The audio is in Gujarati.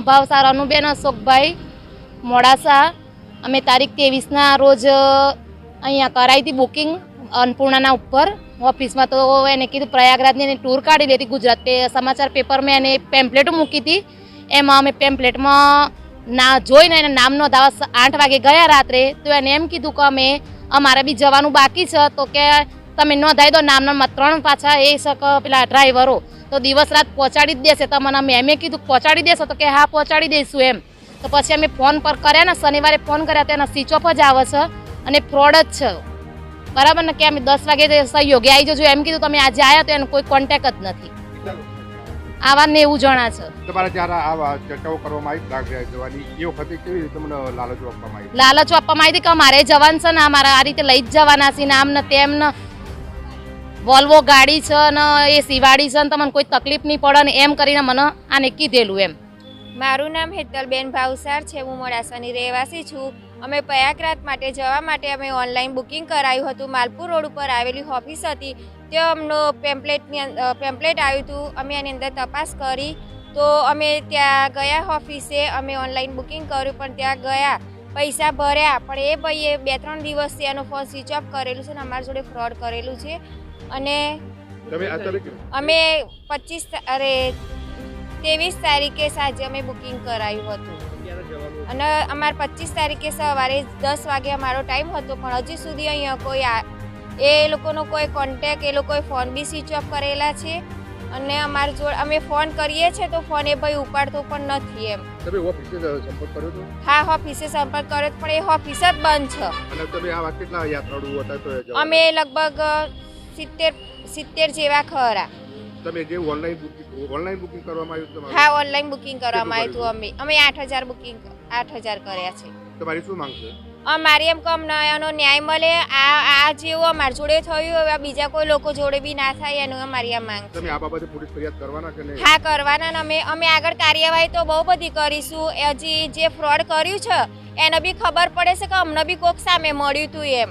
ભાવસાર અનુબેન અશોકભાઈ મોડાસા અમે તારીખ 23ના રોજ અહીંયા કરાવી હતી બુકિંગ અન્નપૂર્ણાના ઉપર ઓફિસમાં. તો એને કીધું પ્રયાગરાજની એને ટૂર કાઢી લેતી ગુજરાત સમાચાર પેપરમાં એને પેમ્પલેટ મૂકી હતી. એમાં અમે પેમ્પલેટમાં ના જોઈને એને નામ નોંધાવા 8 વાગે ગયા રાત્રે. તો એને એમ કીધું કે અમારે બી જવાનું બાકી છે, તો કે તમે નોંધાઈ દો નામના 3 પાછા એ શક પેલા ડ્રાઈવરો તો દિવસ રાત પહોંચાડી જ દેશે તમને. મેં કીધું પહોંચાડી દેશો? તો કે હા પહોંચાડી દઈશું એમ. તો પછી અમે ફોન પર કર્યા ને, શનિવારે ફોન કર્યા તો એના સ્વિચ ઓફ જ આવે છે અને ફ્રોડ જ છે, બરાબર ને. કે અમે 10 વાગે સહયોગી આવી જજો એમ કીધું. તમે આજે આવ્યા તો એનો કોઈ કોન્ટેક્ટ જ નથી. આવા 90 જણા છે. તમારા જ્યારે આવા ચર્ચાઓ કરવામાં આવી પ્રયાગરાજ જવાની એ વખતે કેવી રીતે તમને લાલચો આપવામાં આવી? લાલચો આપવામાં આવી હતી કે અમારે જવાનું છે ને, અમારે આ રીતે લઈ જ જવાના છે ને, આમ ને તેમ ને, વોલ્વો ગાડી છે ને એ સિવાડી છે ને, તમને કોઈ તકલીફ નહીં પડે ને એમ કરીને મને આને કીધેલું એમ. મારું નામ હેતલબેન ભાવસાર છે, હું મોડાસાની રહેવાસી છું. અમે પ્રયાગરાજ માટે જવા માટે અમે ઓનલાઈન બુકિંગ કરાવ્યું હતું. માલપુર રોડ ઉપર આવેલી ઓફિસ હતી, ત્યાં અમનો પેમ્પલેટ આવ્યું હતું. અમે એની અંદર તપાસ કરી તો અમે ત્યાં ગયા ઓફિસે, અમે ઓનલાઈન બુકિંગ કર્યું, પણ ત્યાં ગયા પૈસા ભર્યા, પણ એ ભાઈએ 2-3 દિવસથી એનો ફોન સ્વિચ ઓફ કરેલું છે ને અમારી જોડે ફ્રોડ કરેલું છે. અને અમે 23 તારીખે સાંજે અમે બુકિંગ કરાવ્યું હતું અને અમારે 25 તારીખે સવારે 10 વાગે અમારો ટાઈમ હતો, પણ હજી સુધી અહીંયા કોઈ એ લોકોનો કોઈ કોન્ટેક, એ લોકોએ ફોન બી સ્વિચ ઓફ કરેલા છે. અને અમારી જોડે અમે ફોન કરીએ છીએ તો ફોન એ ભાઈ ઉપાડતો પણ નથી એમ. તમે ઓફિસે સંપર્ક કર્યો હતો? હા, ઓફિસે સંપર્ક કર્યો, પણ એ ઓફિસ જ બંધ છે. અને તમે આવા કેટલા યાત્રાળુઓ હતા? તો અમે લગભગ 70 જેવા ખરા. તમે જે ઓનલાઈન બુકિંગ કરવામાં આવ્યું તમારું? હા, ઓનલાઈન બુકિંગ કરવામાં આવ્યું હતું. અમે 8,000 કર્યા છે. તમારી શું માંગ છે? અમારી એમ કમ એનો ન્યાય મળે. આ જેવું અમારી જોડે થયું હવે બીજા કોઈ લોકો જોડે બી ના થાય, એનું અમારી આ માંગ. તમે આ બાબતે પોલીસ ફરિયાદ કરવાના કે નહીં? હા, કરવાના ને અમે આગળ કાર્યવાહી તો બહુ બધી કરીશું. હજી જે ફ્રોડ કર્યું છે એને બી ખબર પડે છે કે અમને બી કોઈક સામે મળ્યું હતું એમ.